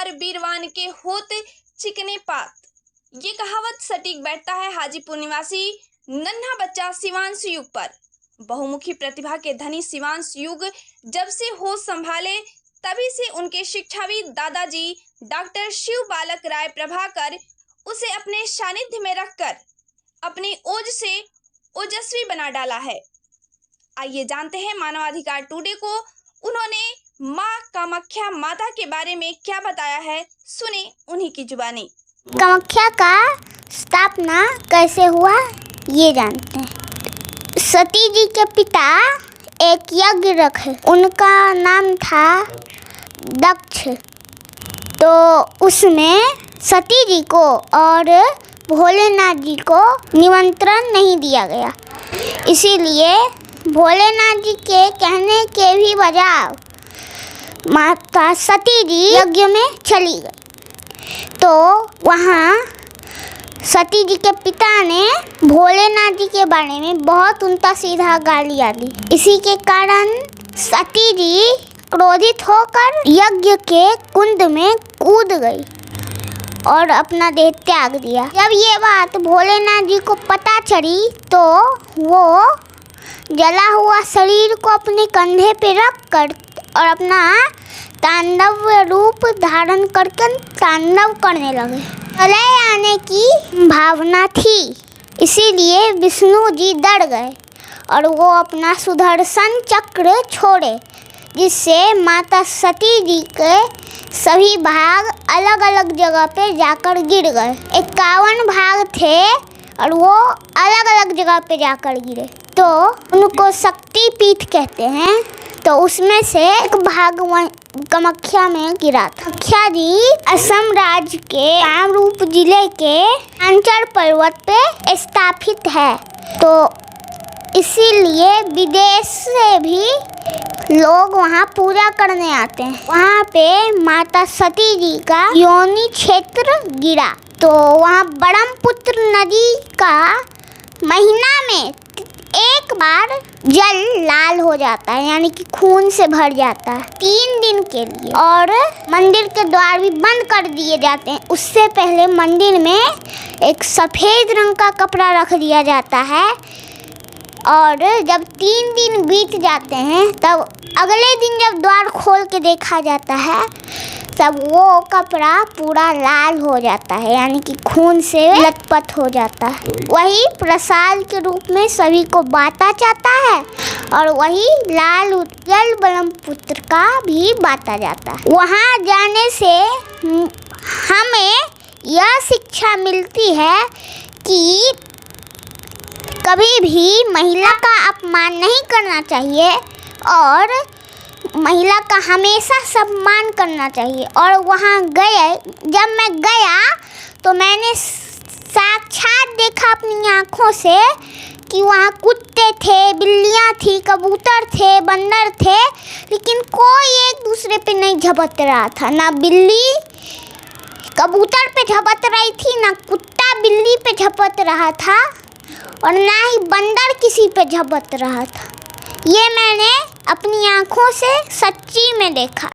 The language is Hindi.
और बीरवान के होत चिकने पात। ये कहावत सटीक बैठता है हाजीपुर निवासी नन्हा बच्चा शिवांश युग पर। बहुमुखी प्रतिभा के धनी शिवांश युग जब से होश संभाले तभी से उनके शिक्षाविद दादाजी डॉक्टर शिव बालक राय प्रभाकर उसे अपने सानिध्य में रखकर अपनी ओज से ओजस्वी बना डाला है। आइए जानते हैं मानवाधिकार टुडे को उन्होंने माँ कामाख्या माता के बारे में क्या बताया है। सुने उन्हीं की जुबानी। कामाख्या का स्थापना कैसे हुआ ये जानते हैं। सती जी के पिता एक यज्ञ रखे, उनका नाम था दक्ष। तो उसमें सती जी को और भोलेनाथ जी को निमंत्रण नहीं दिया गया, इसीलिए भोलेनाथ जी के कहने के भी बजाय माता सती जी यज्ञ में चली गई। तो वहाँ सती जी के पिता ने भोलेनाथ जी के बारे में बहुत उल्टा सीधा गालियाँ दी। इसी के कारण सती जी क्रोधित होकर यज्ञ के कुंड में कूद गई और अपना देह त्याग दिया। जब ये बात भोलेनाथ जी को पता चली तो वो जला हुआ शरीर को अपने कंधे पे रख कर और अपना तांडव रूप धारण करके तांडव करने लगे। प्रलय आने की भावना थी, इसीलिए विष्णु जी डर गए और वो अपना सुदर्शन चक्र छोड़े, जिससे माता सती जी के सभी भाग अलग अलग जगह पे जाकर गिर गए। 51 भाग थे और वो अलग अलग जगह पे जाकर गिरे, तो उनको शक्ति पीठ कहते हैं। तो उसमें से एक भाग कामाख्या में गिरा था। कामाख्या जी असम राज्य के कामरूप जिले के अंचल पर्वत पे स्थापित है, तो इसीलिए विदेश से भी लोग वहाँ पूजा करने आते हैं। वहाँ पे माता सती जी का योनि क्षेत्र गिरा, तो वहाँ ब्रह्मपुत्र नदी का महीना में एक बार जल लाल हो जाता है, यानी कि खून से भर जाता है 3 दिन के लिए, और मंदिर के द्वार भी बंद कर दिए जाते हैं। उससे पहले मंदिर में एक सफ़ेद रंग का कपड़ा रख दिया जाता है, और जब 3 दिन बीत जाते हैं तब अगले दिन जब द्वार खोल के देखा जाता है तब वो कपड़ा पूरा लाल हो जाता है, यानी कि खून से लथपथ हो जाता है। वही प्रसाद के रूप में सभी को बांटा जाता है और वही लाल उज्जवल ब्रह्मपुत्र का भी बांटा जाता है। वहाँ जाने से हमें यह शिक्षा मिलती है कि कभी भी महिला का अपमान नहीं करना चाहिए और महिला का हमेशा सम्मान करना चाहिए। और वहाँ जब मैं गया तो मैंने साक्षात देखा अपनी आँखों से कि वहाँ कुत्ते थे, बिल्लियाँ थी, कबूतर थे, बंदर थे, लेकिन कोई एक दूसरे पे नहीं झपट रहा था। ना बिल्ली कबूतर पे झपट रही थी, ना कुत्ता बिल्ली पे झपट रहा था, और ना ही बंदर किसी पे झपट रहा था। ये मैंने अपनी आँखों से सच्ची में देखा।